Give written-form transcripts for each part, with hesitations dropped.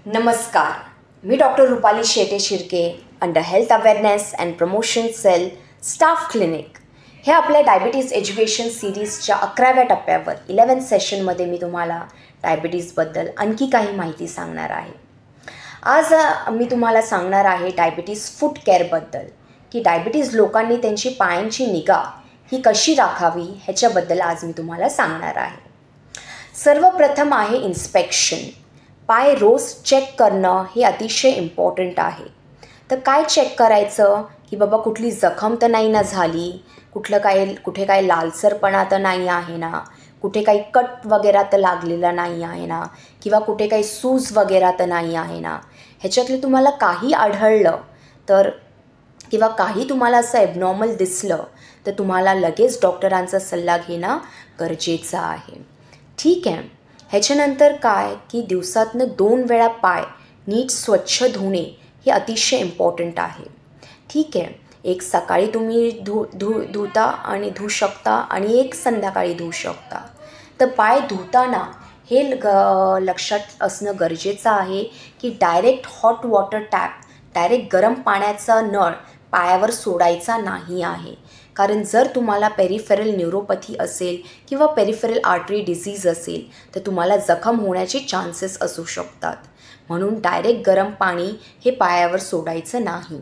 नमस्कार, मी doctor Rupali Shete Shirke under health awareness and promotion cell staff clinic. हे आपल्या डायबिटीज एज्युकेशन सिरीजच्या 11व्या टप्प्यावर 11th सेशनमध्ये मी तुम्हाला डायबिटीजबद्दल आणखी काही माहिती सांगणार आहे. आज मी तुम्हाला सांगणार आहे डायबिटीज फूट केअरबद्दल, की डायबिटीज लोकांनी त्यांची पायांची निगा ही कशी राखावी ह्याच्याबद्दल आज मी तुम्हाला सांगणार आहे. सर्वप्रथम आहे इन्स्पेक्शन. पाय रोज चेक करणं हे अतिशय इम्पॉर्टंट आहे. तर काय चेक करायचं की बाबा कुठली जखम तर नाही ना झाली, कुठे काय लालसरपणा तर नाही आहे ना, कुठे काही कट वगैरे तर लागलेला नाही आहे ना, किंवा कुठे काही सूज वगैरे तर नाही आहे ना. ह्याच्यातलं तुम्हाला काही आढळलं तर किंवा काही तुम्हाला असं ॲबनॉर्मल दिसलं तर तुम्हाला लगेच डॉक्टरांचा सल्ला घेणं गरजेचं आहे. ठीक आहे. ह्याच्यानंतर काय की दिवसातनं 2 वेळा पाय नीट स्वच्छ धुणे हे अतिशय इम्पॉर्टंट आहे. ठीक आहे. एक सकाळी तुम्ही धुता आणि धुवू शकता आणि एक संध्याकाळी धुवू शकता. तर पाय धुताना हे लक्षात असणं गरजेचं आहे की direct hot water tap, direct गरम पाण्याचा नळ पायावर सोडायचा नाही आहे. कारण जर तुम्हाला पेरिफेरल न्यूरोपॅथी असेल किंवा पेरिफेरल आर्टरी डिसीज असेल तर तुम्हाला जखम होण्याचे चान्सेस असू शकतात. म्हणून डायरेक्ट गरम पाणी हे पायावर सोडायचं नाही.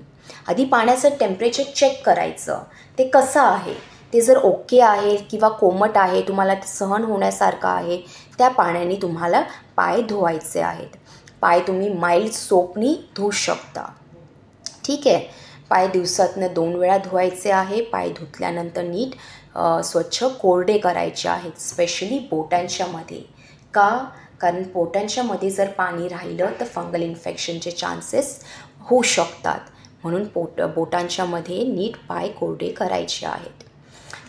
आधी पाण्याचं टेम्परेचर चेक करायचं, ते कसं आहे, ते जर ओके आहे किंवा कोमट आहे, तुम्हाला ते सहन होण्यासारखं आहे, त्या पाण्याने तुम्हाला पाय धुवायचे आहेत. पाय तुम्ही माइल्ड सोपनी धुवू शकता. ठीक आहे. पाय दिवसातनं 2 वेळा धुवायचे आहे. पाय धुतल्यानंतर नीट स्वच्छ कोरडे करायचे आहेत, स्पेशली बोटांच्या मध्ये. का? कारण बोटांच्या मध्ये जर पाणी राहिलं तर फंगल इन्फेक्शनचे चान्सेस होऊ शकतात. म्हणून बोटांच्या मध्ये नीट पाय कोरडे करायचे आहेत.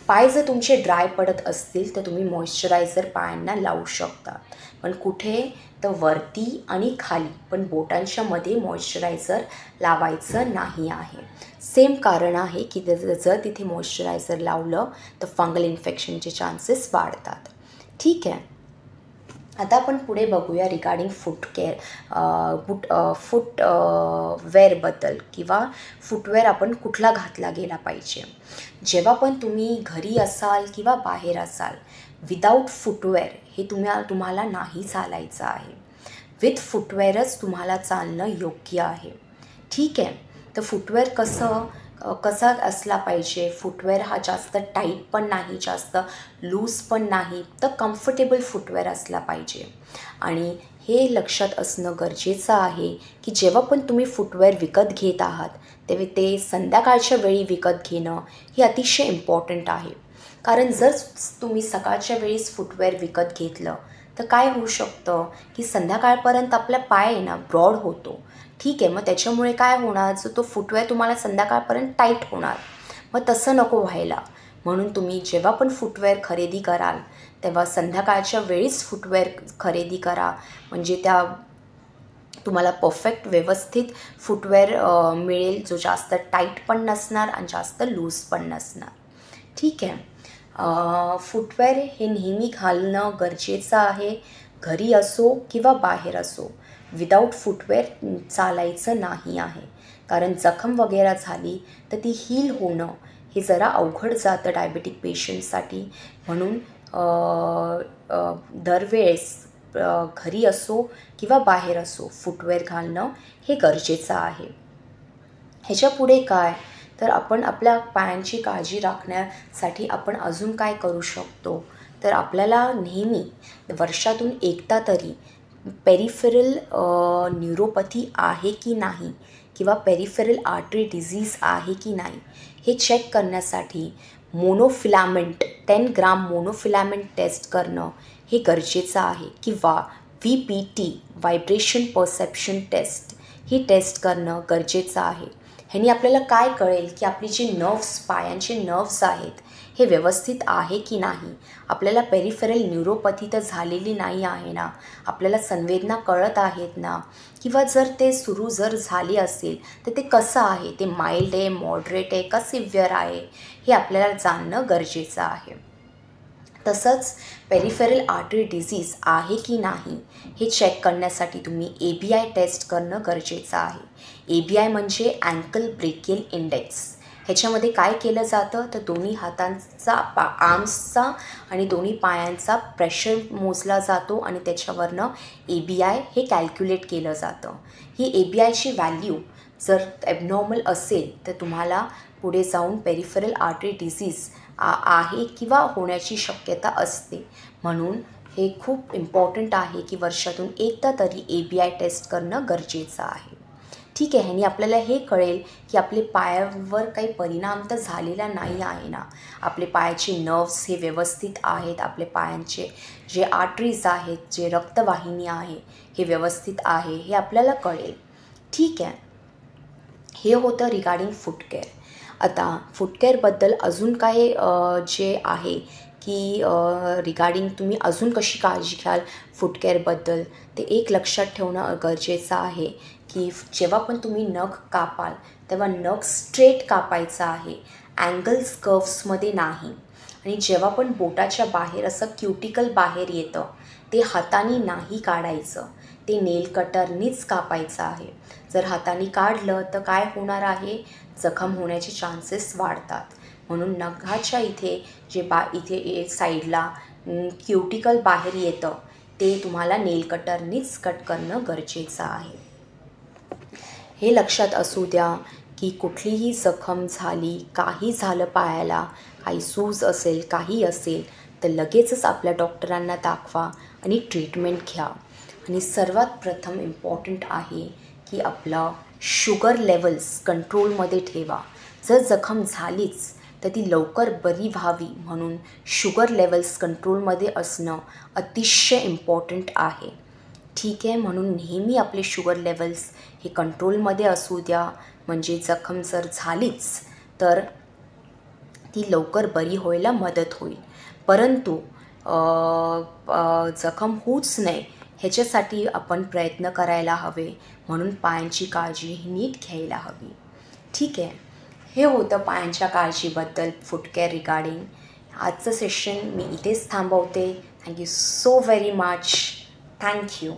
पाय जर तुमचे ड्राय पडत असतील तर तुम्ही मॉइश्चरायझर पायांना लावू शकता. पण कुठे तर वरती आणि खाली, पण बोटांच्या मध्ये मॉइश्चरायझर लावायचं नाही आहे. सेम कारण आहे की जर तिथे मॉइश्चरायझर लावलं तर फंगल इन्फेक्शनचे चान्सेस वाढतात. ठीक आहे. आता आपण पुढे बघूया रिगार्डिंग फुटवेअरबद्दल किंवा फुटवेअर आपण कुठला घातला गेला पाहिजे. जेव्हा पण तुम्ही घरी असाल किंवा बाहेर असाल, विदाऊट फुटवेअर हे तुम्हाला नाही चालायचं आहे. विथ फुटवेअरच तुम्हाला चालणं योग्य आहे. ठीक आहे. तर फुटवेअर कसा असला पाहिजे. फुटवेअर हा जास्त टाईट पण नाही, जास्त लूज पण नाही, तर कम्फर्टेबल फुटवेअर असला पाहिजे. आणि हे लक्षात असणं गरजेचं आहे की जेव्हा पण तुम्ही फुटवेअर विकत घेत आहात तेव्हा ते संध्याकाळच्या वेळी विकत घेणं हे अतिशय इम्पॉर्टंट आहे. कारण जर तुम्ही सकाळच्या वेळीस फुटवेअर विकत घेतलं तर काय होऊ शकतं की संध्याकाळपर्यंत आपला पाय आहे ना ब्रॉड होतो. ठीक आहे. मग त्याच्यामुळे काय होणार, जो तो फुटवेअर तुम्हाला संध्याकाळपर्यंत टाईट होणार. मग तसं नको व्हायला. म्हणून तुम्ही जेव्हा पण फुटवेअर खरेदी कराल तेव्हा संध्याकाळच्या वेळीच फुटवेअर खरेदी करा. म्हणजे तुम्हाला परफेक्ट व्यवस्थित फुटवेअर मिळेल, जो जास्त टाईट पण नसणार आणि जास्त लूज पण नसणार. ठीक आहे. फुटवेअर हे नेहमी घालणं गरजेचं आहे. घरी असो किंवा बाहेर असो, विदाऊट फुटवेअर चालायचं नाही आहे. कारण जखम वगैरे झाली तर ती हील होणं हे जरा अवघड जातं डायबेटिक पेशंटसाठी. म्हणून दरवेळेस घरी असो किंवा बाहेर असो फुटवेअर घालणं हे गरजेचं आहे. ह्याच्या पुढे काय तर आपण आपल्या पायांची काळजी राखण्यासाठी आपण अजून काय करू शकतो, तर आपल्याला नेहमी वर्षातून एकदा तरी पेरिफेरल न्यूरोपॅथी आहे की नाही किंवा पेरिफेरल आर्टरी डिझीज आहे की नाही हे चेक करण्यासाठी मोनोफिलामेंट 10 ग्राम मोनोफिलामेंट टेस्ट करणं हे गरजेचं आहे. किंवा VPT व्हायब्रेशन परसेप्शन टेस्ट ही टेस्ट करणं गरजेचं आहे. ह्यानी आपल्याला काय कळेल की आपली जी पायांचे नर्व्स आहेत हे व्यवस्थित आहे की नाही. आपल्याला पेरिफेरल न्यूरोपॅथी तर झालेली नाही आहे ना, आपल्याला संवेदना कळत आहेत ना, किंवा जर ते सुरू झाले असेल तर ते कसं आहे, ते माइल्ड आहे, मॉडरेट आहे का सिव्हिअर आहे, हे आपल्याला जाणणं गरजेचं आहे. तसंच पेरिफेरल आर्टरी डिसीज आहे की नाही हे चेक करण्यासाठी तुम्ही ABI टेस्ट करणं गरजेचं आहे. ABI म्हणजे अँकल ब्रेकियल इंडेक्स. ह्याच्यामध्ये काय केलं जातं तर दोन्ही हातांचा आर्म्सचा आणि दोन्ही पायांचा प्रेशर मोजला जातो आणि त्याच्यावरनं ABI हे कॅल्क्युलेट केलं जातं. ही ABIची व्हॅल्यू जर ॲबनॉर्मल असेल तर तुम्हाला पुढे जाऊन पेरिफेरल आर्टरी डिसीज आहे किंवा होण्याची शक्यता असते. म्हणून हे खूप इम्पॉर्टंट आहे की वर्षातून एकदा तरी ABI टेस्ट करणं गरजेचं आहे. ठीक आहे, ह्यानी आपल्याला हे कळेल की आपले पायावर काही परिणाम तर झालेला नाही आहे ना, आपले पायाचे नर्व्स हे व्यवस्थित आहेत, आपले पायांचे जे आर्टरीज आहेत, जे रक्तवाहिनी आहे हे व्यवस्थित आहे, हे आपल्याला कळेल. ठीक आहे, हे होतं रिगार्डिंग फूटकेअर. आता फूटकेअरबद्दल अजून काय जे आहे की रिगार्डिंग तुम्ही अजून कशी काळजी घ्याल फूटकेअरबद्दल ते एक लक्षात ठेवणं गरजेचं आहे की जेव्हा पण तुम्ही नख कापाल तेव्हा नख स्ट्रेट कापायचा आहे, अँगल्स कर्व्समध्ये नाही. आणि जेव्हा पण बोटाच्या बाहेर असं क्युटिकल बाहेर येतं ते हाताने नाही काढायचं, ते नेल कटरनीच कापायचं आहे. जर हाताने काढलं तर काय होणार आहे, जखम होण्याचे चान्सेस वाढतात. म्हणून नखाच्या इथे जे इथे साईडला क्युटिकल बाहेर येतं ते तुम्हाला नेल कटरनीच कट करणं गरजेचं आहे. हे लक्षात असू द्या की कुठलीही जखम झाली, काही झालं पायाला, काही सूज असेल, काही असेल तर लगेचच आपल्या डॉक्टरांना दाखवा आणि ट्रीटमेंट घ्या. आणि सर्वात प्रथम इम्पॉर्टंट आहे की आपला शुगर लेवल्स कंट्रोलमध्ये ठेवा. जर जखम झालीच तर ती लवकर बरी व्हावी म्हणून शुगर लेवल्स कंट्रोलमध्ये असणं अतिशय इम्पॉर्टंट आहे. ठीक आहे, म्हणून नेहमी आपले शुगर लेवल्स हे कंट्रोलमध्ये असू द्या, म्हणजे जखम जर झालीच तर ती लवकर बरी व्हायला मदत होईल. परंतु जखम होऊच नये ह्याच्यासाठी आपण प्रयत्न करायला हवे, म्हणून पायांची काळजी ही नीट घ्यायला हवी. ठीक आहे, हे होतं पायांच्या काळजीबद्दल फूटकेअर रिगार्डिंग. आजचं सेशन मी इथेच थांबवते. Thank you so very much. Thank you.